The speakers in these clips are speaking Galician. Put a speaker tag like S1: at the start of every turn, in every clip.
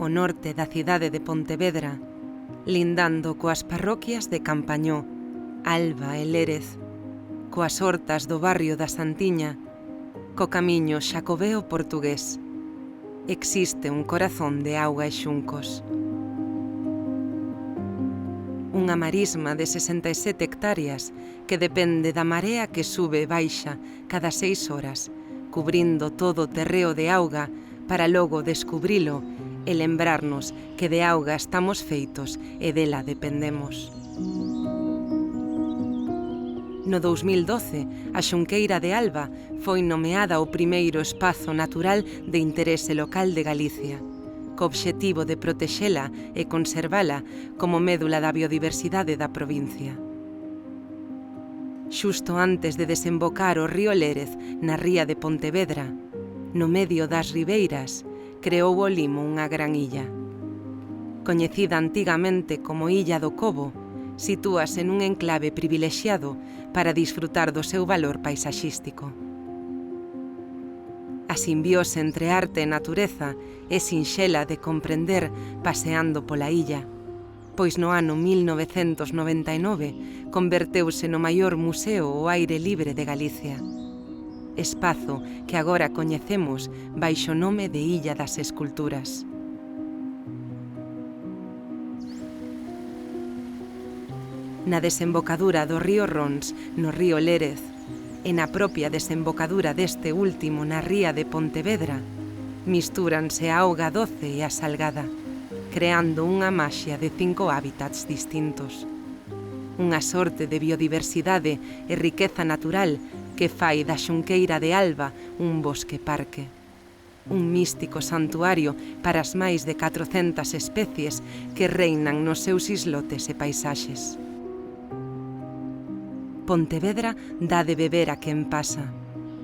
S1: ao norte da cidade de Pontevedra, lindando coas parroquias de Campañó, Alba e Lérez, coas hortas do barrio da Santiña, co camiño xacobeo portugués. Existe un corazón de auga e xuncos. Unha marisma de 67 hectáreas que depende da marea que sube e baixa cada 6 horas, cubrindo todo o terreo de auga para logo descubrilo e lembrarnos que de auga estamos feitos e dela dependemos. No 2012, a Xunqueira de Alba foi nomeada o primeiro espazo natural de interese local de Galicia, co obxectivo de protexela e conservala como médula da biodiversidade da provincia. Xusto antes de desembocar o río Lérez na ría de Pontevedra, no medio das ribeiras, creou o Limo unha gran illa. Coñecida antigamente como Illa do Cobo, sitúase nun enclave privilexiado para disfrutar do seu valor paisaxístico. A simbiose entre arte e natureza é sinxela de comprender paseando pola illa, pois no ano 1999 converteuse no maior museo ao aire libre de Galicia, espazo que agora coñecemos baixo o nome de Illa das Esculturas. Na desembocadura do río Rons, no río Lérez, e na propia desembocadura deste último na ría de Pontevedra, mistúranse a auga doce e a salgada, creando unha maxia de 5 hábitats distintos. Unha sorte de biodiversidade e riqueza natural que fai da Xunqueira de Alba un bosque parque. Un místico santuario para as máis de 400 especies que reinan nos seus islotes e paisaxes. Pontevedra dá de beber a quen pasa,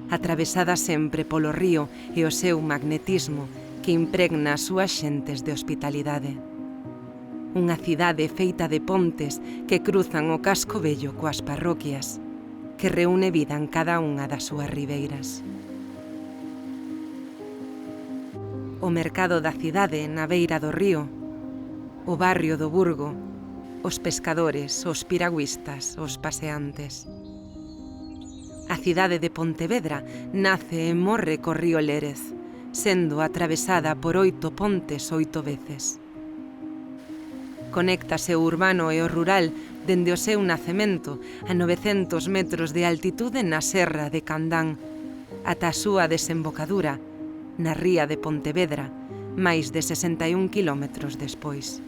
S1: atravesada sempre polo río e o seu magnetismo que impregna as súas xentes de hospitalidade. Unha cidade feita de pontes que cruzan o casco vello coas parroquias, que reúne vida en cada unha das súas ribeiras. O mercado da cidade na beira do río, o barrio do Burgo, os pescadores, os piragüistas, os paseantes. A cidade de Pontevedra nace e morre co río Lérez, sendo atravesada por 8 pontes 8 veces. Conéctase o urbano e o rural dende o seu nacemento a 900 metros de altitude na serra de Candán, ata a súa desembocadura na ría de Pontevedra, máis de 61 quilómetros despois.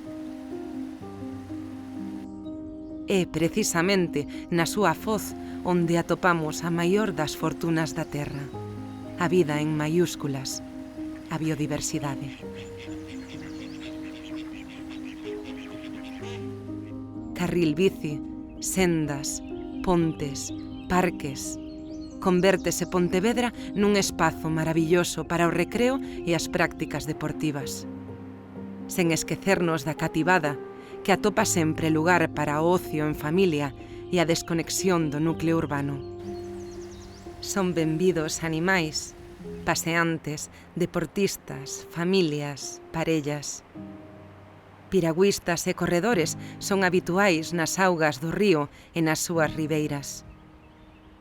S1: É precisamente na súa foz onde atopamos a maior das fortunas da terra, a vida en maiúsculas, a biodiversidade. Carril bici, sendas, pontes, parques. Convértese Pontevedra nun espazo maravilloso para o recreo e as prácticas deportivas. Sen esquecernos da cativada, que atopa sempre lugar para o ocio en familia e a desconexión do núcleo urbano. Son benvidos animais, paseantes, deportistas, familias, parellas. Piragüistas e corredores son habituais nas augas do río e nas súas ribeiras.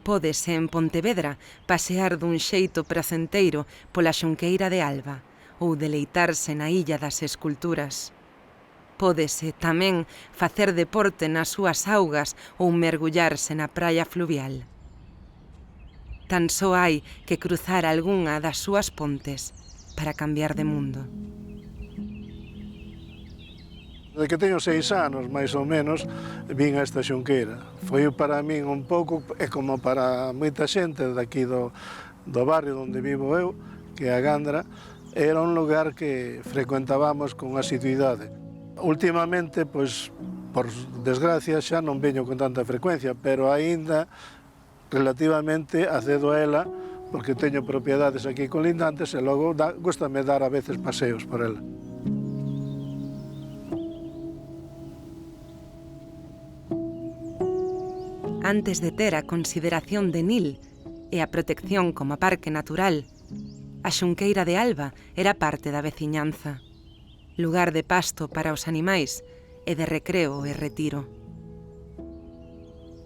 S1: Pódese en Pontevedra pasear dun xeito pracenteiro pola Xunqueira de Alba ou deleitarse na Illa das Esculturas. Pódese tamén facer deporte nas súas augas ou mergullarse na praia fluvial. Tan só hai que cruzar algunha das súas pontes para cambiar de mundo.
S2: Desde que teño 6 anos, máis ou menos, vin a esta Xunqueira. Foi para min un pouco, e como para moita xente daqui do barrio onde vivo eu, que é a Gandra, era un lugar que frecuentábamos con asiduidade. Últimamente, pois, por desgracia, xa non veño con tanta frecuencia, pero aínda relativamente accedo a ela porque teño propiedades aquí colindantes e logo gústame dar a veces paseos por ela.
S1: Antes de ter a consideración de Nil e a protección como parque natural, a Xunqueira de Alba era parte da veciñanza. lugar de pasto para os animais e de recreo e retiro.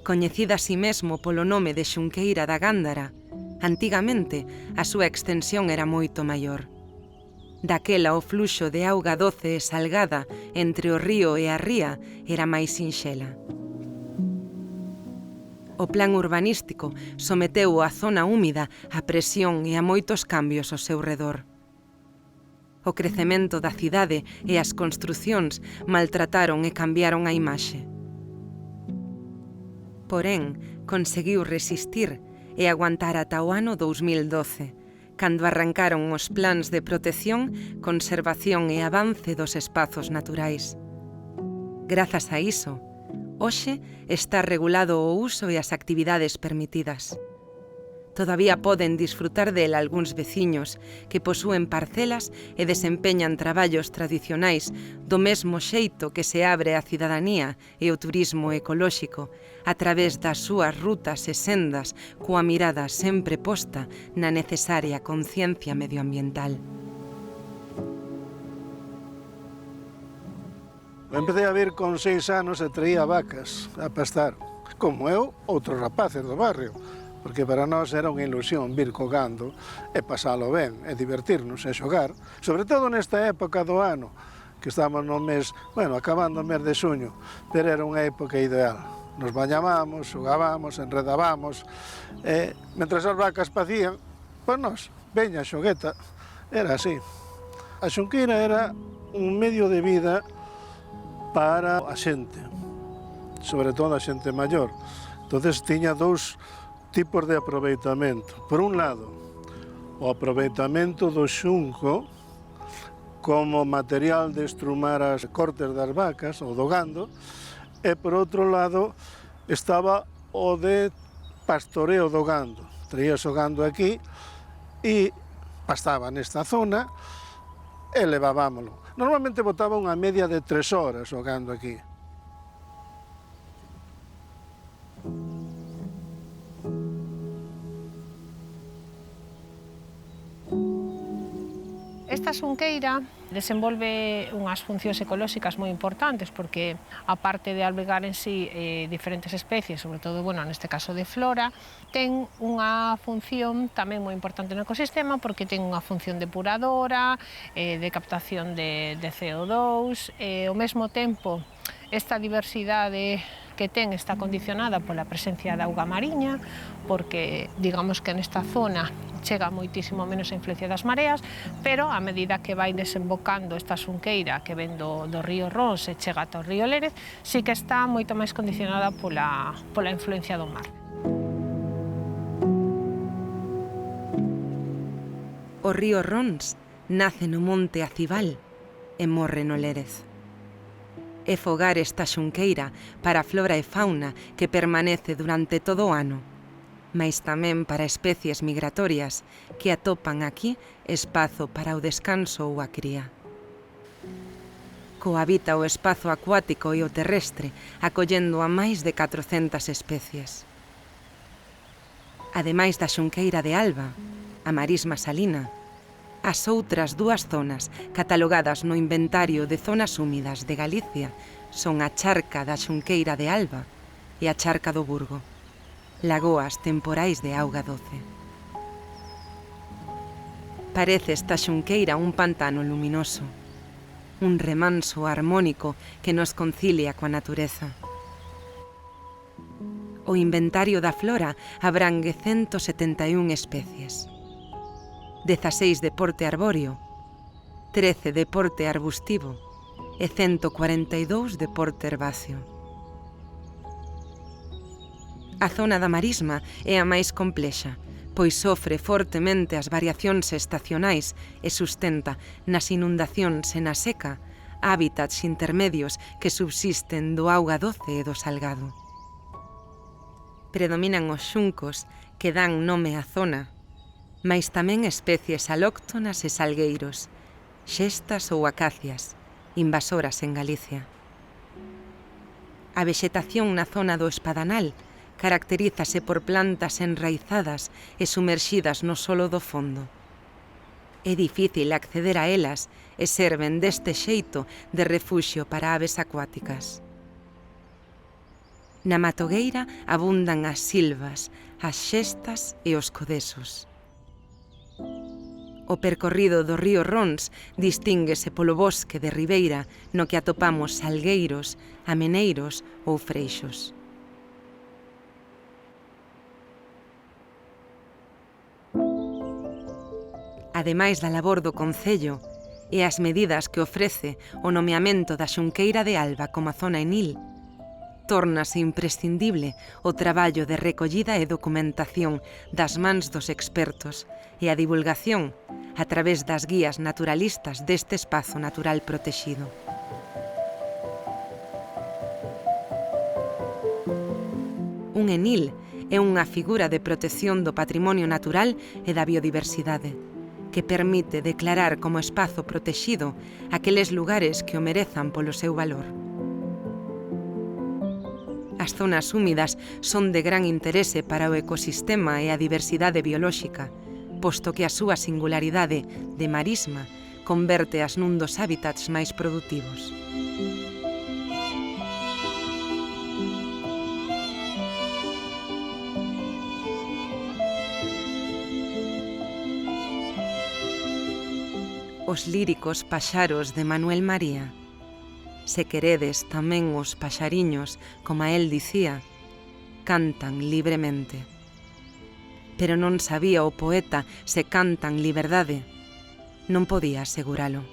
S1: Coñecida así mesmo polo nome de Xunqueira da Gándara, antigamente a súa extensión era moito maior. Daquela o fluxo de auga doce e salgada entre o río e a ría era máis sinxela. O plan urbanístico someteu a zona húmida a presión e a moitos cambios ao seu redor. O crecemento da cidade e as construcións maltrataron e cambiaron a imaxe. Porén, conseguiu resistir e aguantar ata o ano 2012, cando arrancaron os plans de protección, conservación e avance dos espazos naturais. Grazas a iso, hoxe está regulado o uso e as actividades permitidas. Todavía poden disfrutar del algúns veciños que posúen parcelas e desempeñan traballos tradicionais do mesmo xeito que se abre a cidadanía e o turismo ecolóxico a través das súas rutas e sendas coa mirada sempre posta na necesaria conciencia medioambiental.
S2: Empecé a vir con 6 anos e traía vacas a pastar, como eu, outros rapaces do barrio, porque para nós era unha ilusión vir co gando e pasalo ben, e divertirnos e xogar, sobre todo nesta época do ano, que estamos no mes, acabando o mes de xuño, pero era unha época ideal. Nos bañábamos, xogábamos, enredábamos, e mentras as vacas pacían, pois nós, veña xogueta, era así. A xunqueira era un medio de vida para a xente, sobre todo a xente maior. Entonces tiña dous tipos de aproveitamento. Por un lado, o aproveitamento do xunco como material de estrumar as cortes das vacas ou do gando, e por outro lado estaba o de pastoreo do gando. Traías o gando aquí e pastaba nesta zona e levábamolo. Normalmente botaba unha media de 3 horas o gando aquí.
S3: Esta xunqueira desenvolve unhas funcións ecolóxicas moi importantes porque, aparte de albergar en sí diferentes especies, sobre todo, neste caso de flora, ten unha función tamén moi importante no ecosistema porque ten unha función depuradora, de captación de CO2, e ao mesmo tempo esta diversidade que ten está condicionada pola presencia de auga mariña, porque digamos que nesta zona chega moitísimo menos a influencia das mareas, pero a medida que vai desembocando esta xunqueira que ven do río Rons e chega ata o río Lérez, sí que está moito máis condicionada pola influencia do mar.
S1: O río Rons nace no monte Acibal e morre no Lérez. É fogar esta xunqueira para a flora e fauna que permanece durante todo o ano, mais tamén para especies migratorias que atopan aquí espazo para o descanso ou a cría. Cohabita o espazo acuático e o terrestre, acollendo a máis de 400 especies. Ademais da xunqueira de Alba, a marisma salina, as outras 2 zonas catalogadas no inventario de zonas húmidas de Galicia son a charca da xunqueira de Alba e a charca do Burgo, lagoas temporais de auga doce. Parece esta xunqueira un pantano luminoso, un remanso harmónico que nos concilia coa natureza. O inventario da flora abrangue 171 especies. 16 de porte arbóreo, 13 de porte arbustivo e 142 de porte herbáceo. A zona da marisma é a máis complexa, pois sofre fortemente as variacións estacionais e sustenta nas inundacións e na seca hábitats intermedios que subsisten do auga doce e do salgado. Predominan os xuncos que dan nome á zona, mais tamén especies alóctonas e salgueiros, xestas ou acacias, invasoras en Galicia. A vexetación na zona do Espadanal caracterízase por plantas enraizadas e sumerxidas no solo do fondo. É difícil acceder a elas e serven deste xeito de refuxio para aves acuáticas. Na matogueira abundan as silvas, as xestas e os codesos. O percorrido do río Rons distínguese polo bosque de ribeira no que atopamos salgueiros, ameneiros ou freixos. Ademais da labor do Concello e as medidas que ofrece o nomeamento da Xunqueira de Alba como zona enil, tórnase imprescindible o traballo de recollida e documentación das mans dos expertos e a divulgación a través das guías naturalistas deste espazo natural protexido. Un enil é unha figura de protección do patrimonio natural e da biodiversidade, que permite declarar como espazo protexido aqueles lugares que o merezan polo seu valor. As zonas húmidas son de gran interese para o ecosistema e a diversidade biolóxica, posto que a súa singularidade de marisma converte-as nun dos hábitats máis produtivos. Os líricos paxaros de Manuel María. Se queredes tamén os paxariños, como a él dicía, cantan libremente. Pero non sabía o poeta se cantan liberdade. Non podía aseguralo.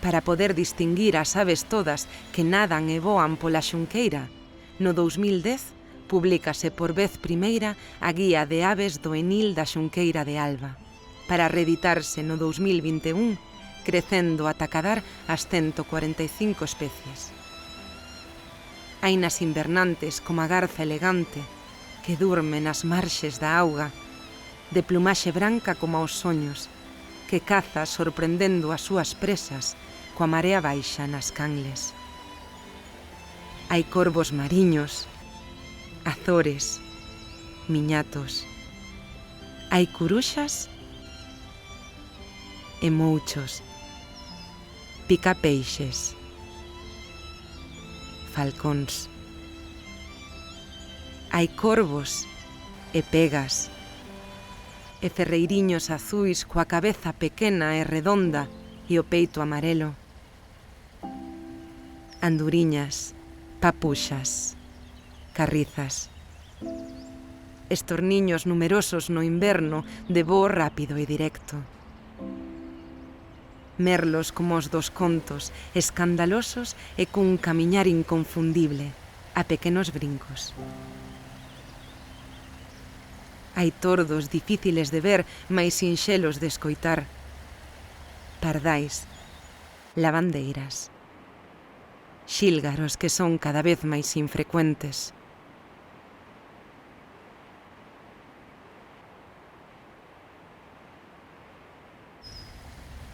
S1: Para poder distinguir as aves todas que nadan e voan pola Xunqueira, no 2010 publícase por vez primeira a Guía de Aves do Enil da Xunqueira de Alba, para reeditarse no 2021, crecendo ata cadar as 145 especies. Hai nas invernantes como a garza elegante, que durme nas marxes da auga, de plumaxe branca como aos soños, que caza sorprendendo as súas presas coa marea baixa nas canles. Hai corvos mariños, azores, miñatos. Hai curuxas e mouchos, picapeixes, falcóns. Hai corvos e pegas, e ferreiriños azuis coa cabeza pequena e redonda e o peito amarelo. Anduriñas, papuxas, carrizas. Estorniños numerosos no inverno de voo rápido e directo. Merlos como os dos contos, escandalosos e cun camiñar inconfundible, a pequenos brincos. Hai tordos difíciles de ver, mais sinxelos de escoitar. Pardais, lavandeiras, xílgaros que son cada vez máis infrecuentes.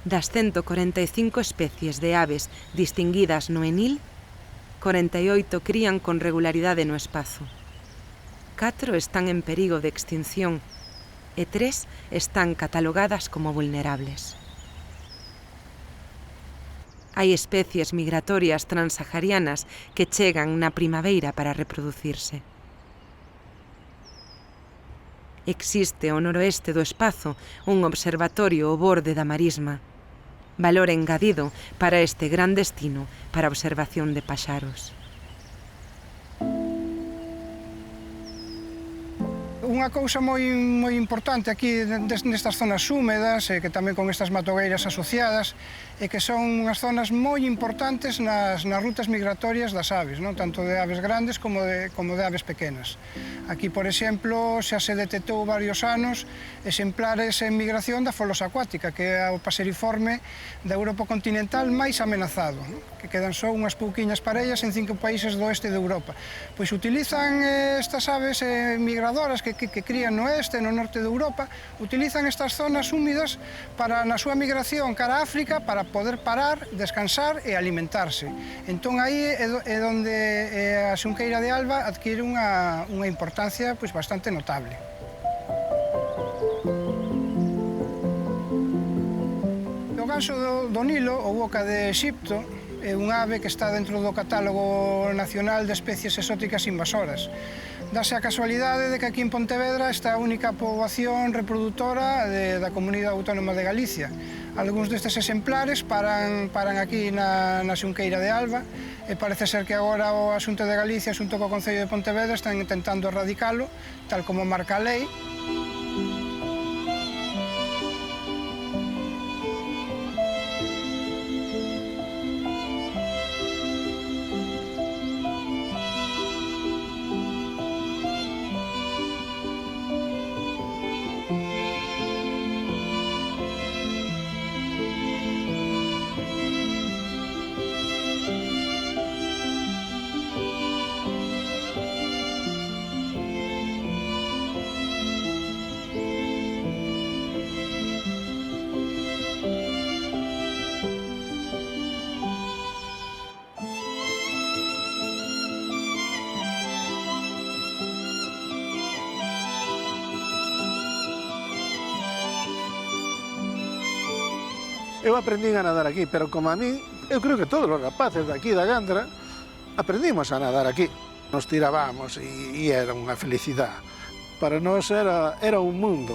S1: Das 145 especies de aves distinguidas no Enil, 48 crían con regularidade no espazo. 4 están en perigo de extinción e 3 están catalogadas como vulnerables. Hai especies migratorias transsaharianas que chegan na primavera para reproducirse. Existe ao noroeste do espazo un observatorio ao borde da marisma, valor engadido para este gran destino para a observación de paxaros.
S4: Unha cousa moi importante aquí nestas zonas húmedas, que tamén con estas matogueiras asociadas, é que son unhas zonas moi importantes nas rutas migratorias das aves, non? Tanto de aves grandes como de aves pequenas. Aquí, por exemplo, xa se detectou varios anos exemplares en migración da folosa acuática, que é o paseriforme da Europa continental máis amenazado, non? Que quedan só unhas pouquiñas parellas en 5 países do oeste de Europa. Pois utilizan estas aves migradoras que crían no oeste e no norte de Europa, utilizan estas zonas húmidas para, na súa migración cara a África, para poder parar, descansar e alimentarse. Entón, aí é onde a Xunqueira de Alba adquire unha importancia bastante notable. ganso do Nilo, ou boca de Exipto, é un ave que está dentro do catálogo nacional de especies exóticas invasoras. Dase a casualidade de que aquí en Pontevedra está a única poboación reproductora da Comunidade Autónoma de Galicia. Algúns destes exemplares paran aquí na Xunqueira de Alba e parece ser que agora o Asunto de Galicia, xunto co Concello de Pontevedra, están intentando erradicalo, tal como marca a lei.
S2: Eu aprendín a nadar aquí, pero como a mí, eu creo que todos os rapaces de aquí da Gandra aprendimos a nadar aquí. Nos tirábamos e era unha felicidade. Para nós era un mundo.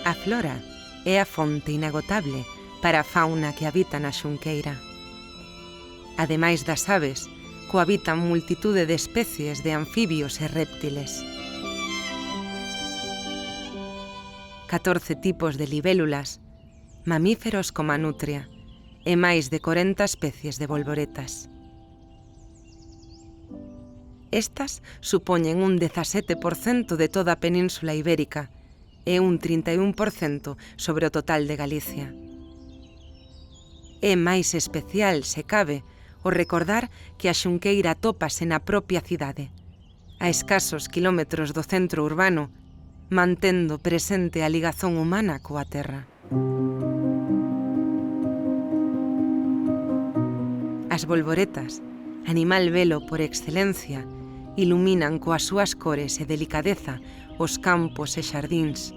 S1: A flora é a fonte inagotable para a fauna que habita na Xunqueira. Ademais das aves, cohabitan multitude de especies de anfibios e réptiles. 14 tipos de libélulas, mamíferos como a nutria e máis de 40 especies de bolboretas. Estas supoñen un 17% de toda a Península Ibérica e un 31% sobre o total de Galicia. É máis especial, se cabe, o recordar que a Xunqueira atópase na propia cidade, a escasos kilómetros do centro urbano, mantendo presente a ligazón humana coa terra. As bolboretas, animal velo por excelencia, iluminan coas súas cores e delicadeza os campos e xardíns,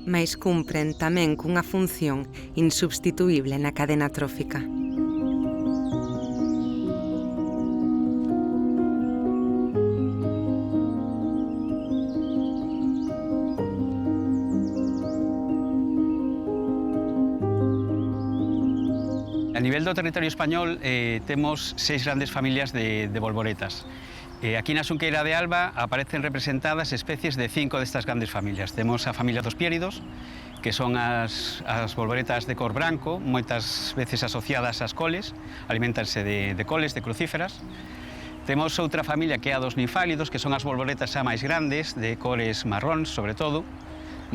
S1: mais cumpren tamén cunha función insubstituíble na cadena trófica.
S5: A nivel do territorio español temos 6 grandes familias de bolboretas. Aquí na Xunqueira de Alba aparecen representadas especies de 5 destas grandes familias. Temos a familia dos piéridos, que son as bolboretas de cor branco, moitas veces asociadas ás coles, alimentanse de coles, de crucíferas. Temos outra familia que é a dos ninfálidos, que son as bolboretas xa máis grandes, de cores marróns, sobre todo,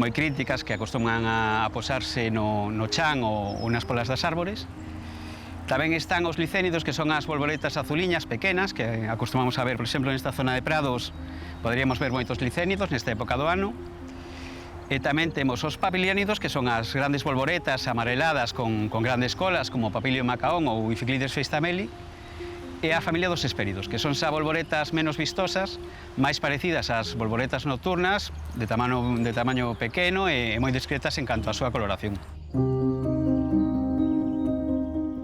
S5: moi críticas, que acostuman a posarse no chan ou nas polas das árbores. Tamén están os licénidos, que son as bolboretas azuliñas pequenas, que acostumamos a ver, por exemplo, nesta zona de prados, poderíamos ver moitos licénidos nesta época do ano. E tamén temos os papiliánidos, que son as grandes bolboretas amareladas con grandes colas, como Papilio macaón ou Ificlides feistameli. E a familia dos hespéridos, que son xa bolboretas menos vistosas, máis parecidas ás bolboretas nocturnas, de tamaño pequeno e moi discretas en canto á súa coloración.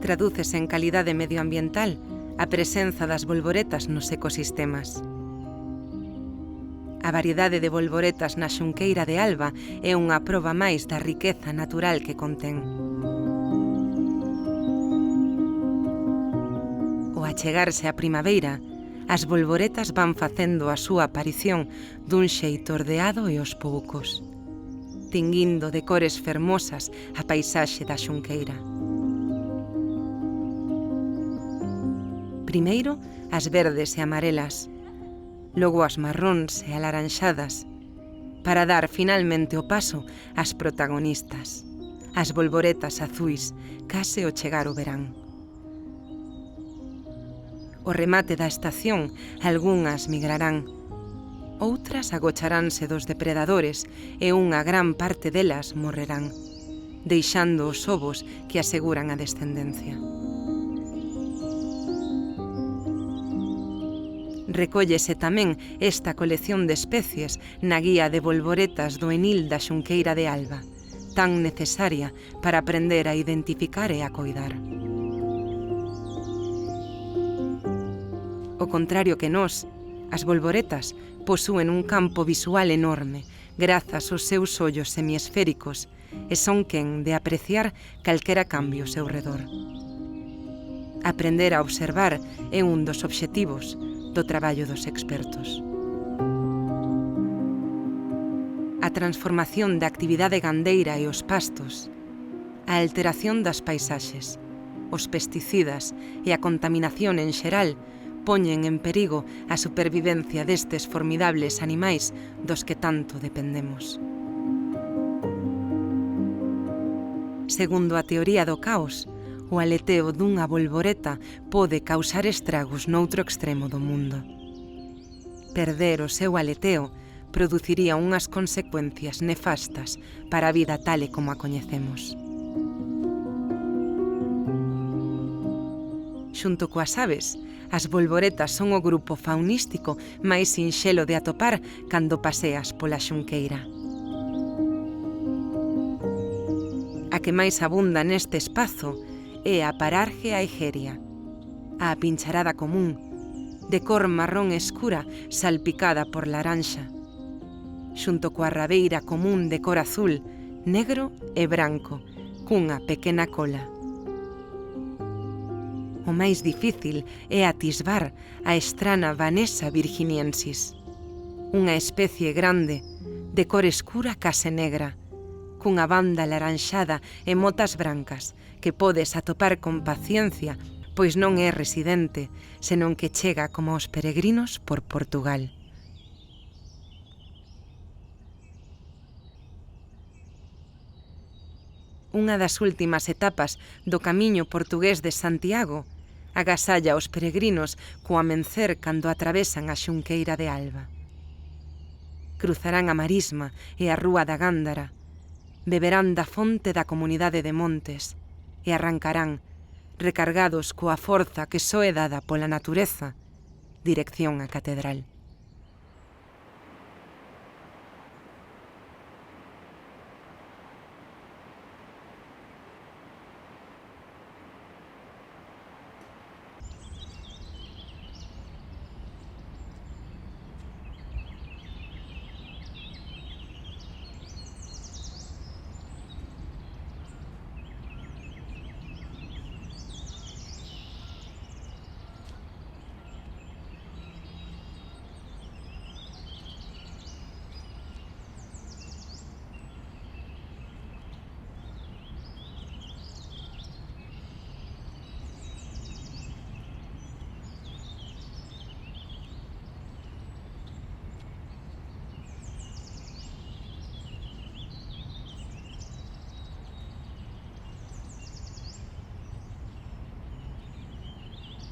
S1: Tradúcese en calidade medioambiental a presenza das bolboretas nos ecosistemas. A variedade de bolboretas na Xunqueira de Alba é unha proba máis da riqueza natural que contén. Ao achegarse a primavera, as bolboretas van facendo a súa aparición dun xeito ordeado e aos poucos, tinguindo de cores fermosas a paisaxe da Xunqueira. Primeiro, as verdes e amarelas, logo as marróns e alaranxadas, para dar finalmente o paso ás protagonistas, as bolboretas azuis, case ao chegar o verán. O remate da estación, algunhas migrarán, outras agocharánse dos depredadores e unha gran parte delas morrerán, deixando os ovos que aseguran a descendencia. Recóllese tamén esta colección de especies na guía de bolboretas do Enil da Xunqueira de Alba, tan necesaria para aprender a identificar e a coidar. Ao contrario que nós, as bolboretas posúen un campo visual enorme grazas aos seus ollos semiesféricos e son quen de apreciar calquera cambio ao seu redor. Aprender a observar é un dos obxectivos do traballo dos expertos. A transformación da actividade gandeira e os pastos, a alteración das paisaxes, os pesticidas e a contaminación en xeral poñen en perigo a supervivencia destes formidables animais dos que tanto dependemos. Segundo a teoría do caos, o aleteo dunha bolboreta pode causar estragos noutro extremo do mundo. Perder o seu aleteo produciría unhas consecuencias nefastas para a vida tal e como a coñecemos. Xunto coas aves, as bolboretas son o grupo faunístico máis sinxelo de atopar cando paseas pola Xunqueira. A que máis abunda neste espazo é a Pararge aegeria, a pincharada común, de cor marrón escura salpicada por laranxa, xunto coa rabeira común de cor azul, negro e branco, cunha pequena cola. O máis difícil é atisbar a estrana Vanessa virginiensis, unha especie grande, de cor escura case negra, cunha banda laranxada e motas brancas, que podes atopar con paciencia, pois non é residente, senón que chega como os peregrinos por Portugal. Unha das últimas etapas do camiño portugués de Santiago agasalla os peregrinos co amencer cando atravesan a Xunqueira de Alba. Cruzarán a Marisma e a Rúa da Gándara, beberán da fonte da comunidade de Montes e arrancarán, recargados coa forza que só é dada pola natureza, dirección á catedral.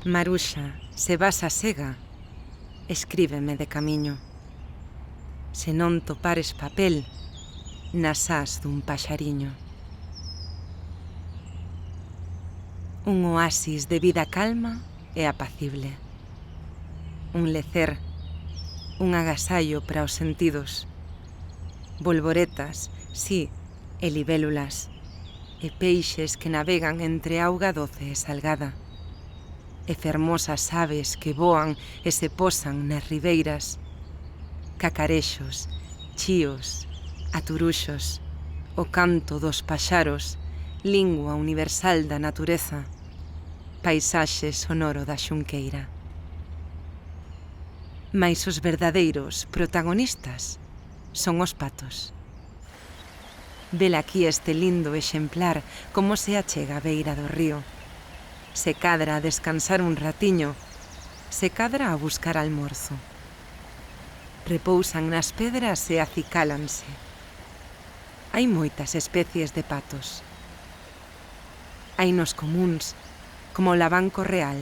S1: Maruxa, se vas a Sega, escríbeme de camiño. Se non topares papel, nas ás dun paxariño. Un oasis de vida calma e apacible. Un lecer, un agasallo para os sentidos. Bolboretas, sí, e libélulas, e peixes que navegan entre auga doce e salgada. E fermosas aves que voan e se posan nas ribeiras, cacarexos, chíos, aturuxos, o canto dos paxaros, lingua universal da natureza, paisaxe sonoro da Xunqueira. Mais os verdadeiros protagonistas son os patos. Vela aquí este lindo exemplar como se achega á beira do río. Se cadra a descansar un ratiño, se cadra a buscar almorzo. Repousan nas pedras e acicálanse. Hai moitas especies de patos. Hai nos comúns, como o lavanco real,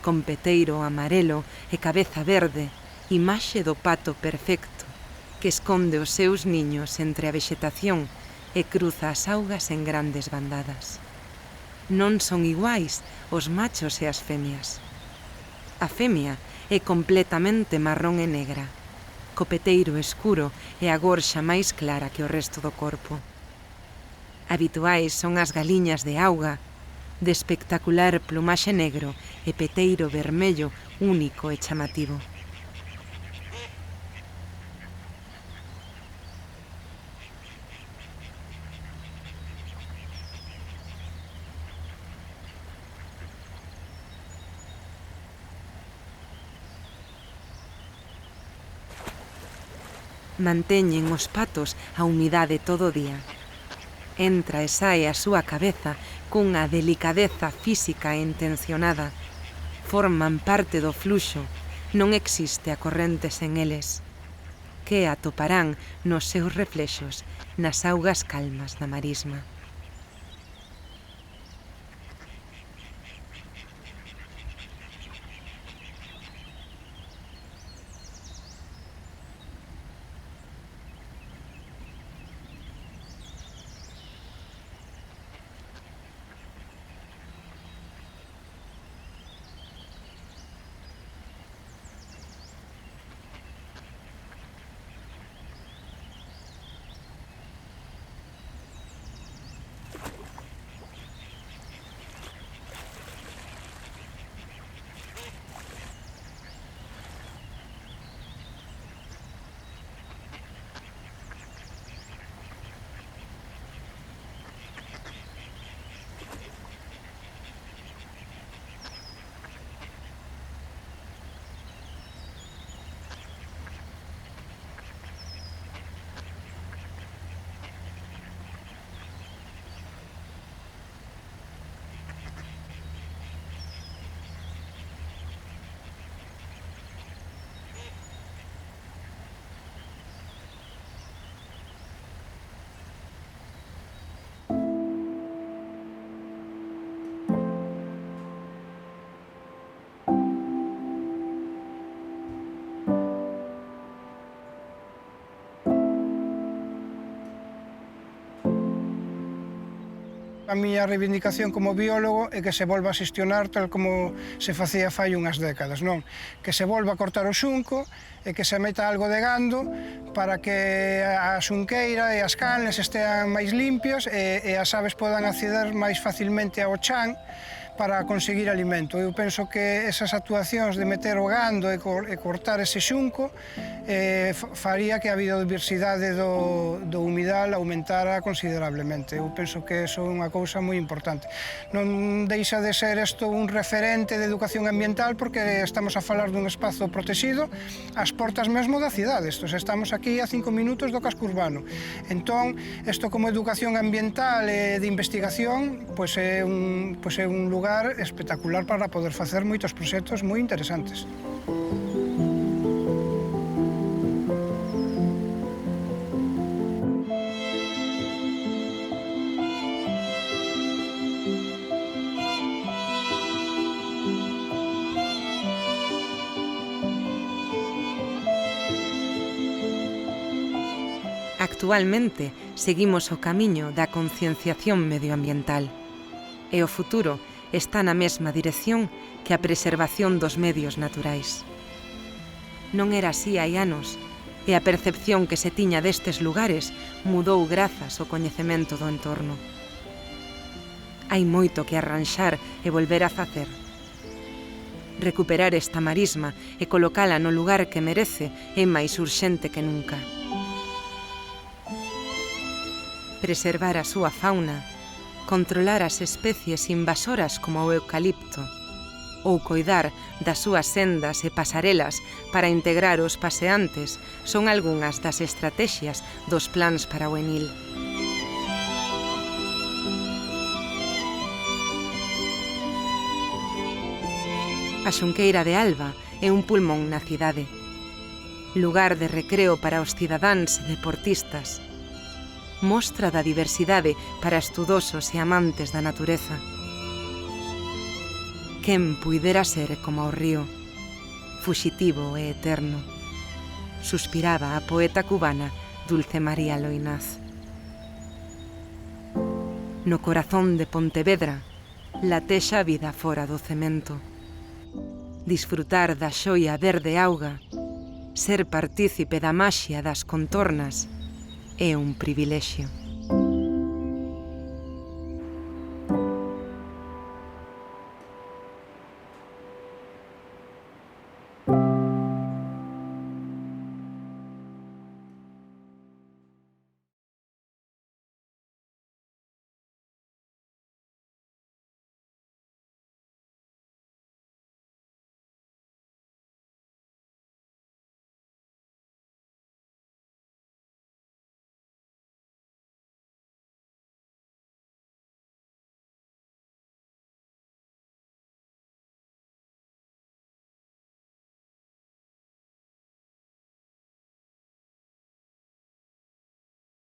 S1: con peteiro amarelo e cabeza verde, imaxe do pato perfecto, que esconde os seus niños entre a vexetación e cruza as augas en grandes bandadas. Non son iguais os machos e as femias. A femia é completamente marrón e negra. Co peteiro escuro e a gorxa máis clara que o resto do corpo. Habituais son as galiñas de auga, de espectacular plumaxe negro e peteiro vermello único e chamativo. Manteñen os patos a humidade todo o día. Entra e sae a súa cabeza cunha delicadeza física e intencionada. Forman parte do fluxo, non existe a corrente sen eles, que atoparán nos seus reflexos nas augas calmas da marisma.
S4: A miña reivindicación como biólogo é que se volva a xestionar tal como se facía fai unhas décadas, non? Que se volva a cortar o xunco e que se meta algo de gando para que a xunqueira e as canles estean máis limpias e as aves podan acceder máis facilmente ao chan para conseguir alimento. Eu penso que esas actuacións de meter o gando e cortar ese xunco faría que a biodiversidade do humidal aumentara considerablemente. Eu penso que iso é unha cousa moi importante. Non deixa de ser isto un referente de educación ambiental porque estamos a falar dun espazo protegido ás portas mesmo da cidade. Estamos aquí a 5 minutos do casco urbano. Entón, isto como educación ambiental e de investigación, pois é un lugar espectacular para poder facer moitos proxectos moi interesantes.
S1: Actualmente seguimos o camiño da concienciación medioambiental e o futuro está na mesma dirección que a preservación dos medios naturais. Non era así hai anos e a percepción que se tiña destes lugares mudou grazas ao coñecemento do entorno. Hai moito que arranxar e volver a facer. Recuperar esta marisma e colocala no lugar que merece é máis urxente que nunca. Preservar a súa fauna, controlar as especies invasoras como o eucalipto, ou coidar das súas sendas e pasarelas para integrar os paseantes son algunhas das estratexias dos plans para o Enil. A Xunqueira de Alba é un pulmón na cidade, lugar de recreo para os cidadáns e deportistas, mostra da diversidade para estudosos e amantes da natureza. Quen puidera ser como o río, fuxitivo e eterno, suspiraba a poeta cubana Dulce María Loinaz. No corazón de Pontevedra latexa a vida fora do cemento. disfrutar da xoia verde auga, ser partícipe da maxia das contornas é un privilexio.